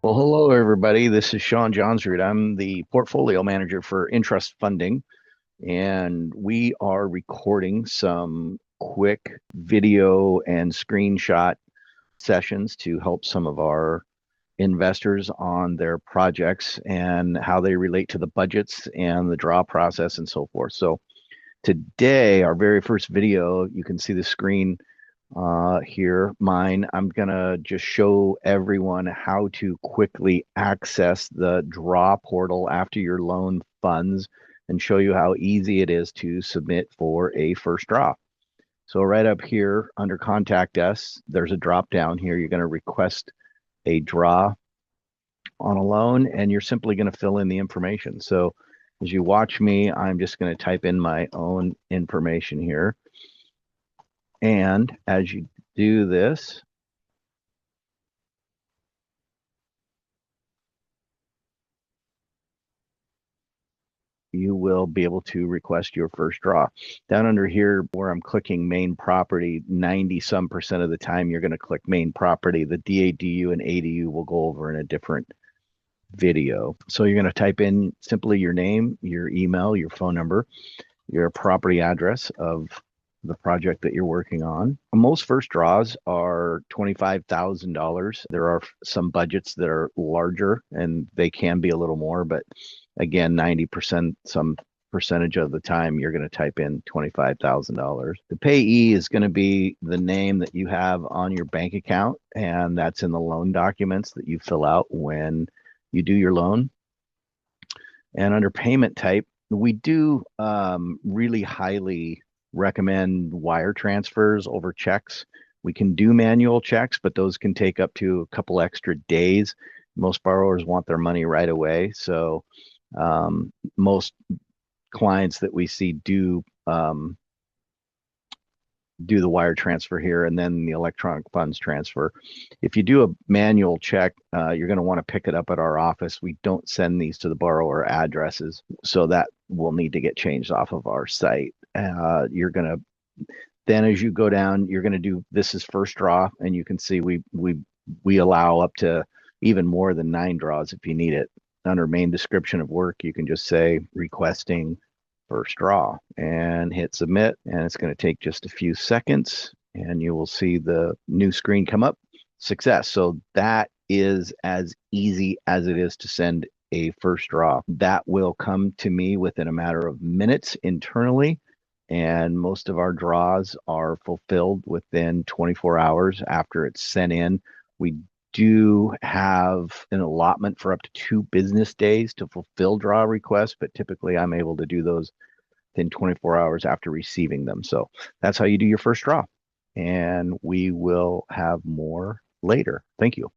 Well, hello, everybody. This is Sean Johnsrud. I'm the portfolio manager for Intrust Funding, and we are recording some quick video and screenshot sessions to help some of our investors on their projects and how they relate to the budgets and the draw process and so forth. So today, our very first video, you can see the screen here, mine. I'm gonna just show everyone how to quickly access the draw portal after your loan funds and show you how easy it is to submit for a first draw. So right up here under contact us, there's a drop down here. You're going to request a draw on a loan and you're simply going to fill in the information. So as you watch me, I'm just going to type in my own information here. And as you do this, you will be able to request your first draw. Down under here where I'm clicking main property, 90% of the time you're going to click main property. The DADU and ADU will go over in a different video. So you're going to type in simply your name, your email, your phone number, your property address of the project that you're working on. Most first draws are $25,000. There are some budgets that are larger and they can be a little more, but again, 90%, some percentage of the time, you're going to type in $25,000. The payee is going to be the name that you have on your bank account, and that's in the loan documents that you fill out when you do your loan. And under payment type, we do really highly recommend wire transfers over checks. We can do manual checks, but those can take up to a couple extra days. Most borrowers want their money right away. So most clients that we see do the wire transfer here and then the electronic funds transfer. If you do a manual check, you're going to want to pick it up at our office. We don't send these to the borrower addresses, so that will need to get changed off of our site. You're going to then, as you go down, you're going to do this is first draw, and you can see we allow up to even more than 9 draws if you need it. Under main description of work, you can just say requesting first draw and hit submit, and it's going to take just a few seconds and you will see the new screen come up. Success. So that is as easy as it is to send a first draw. That will come to me within a matter of minutes internally, and most of our draws are fulfilled within 24 hours after it's sent in. We do have an allotment for up to 2 business days to fulfill draw requests, but typically I'm able to do those within 24 hours after receiving them. So that's how you do your first draw. And we will have more later. Thank you.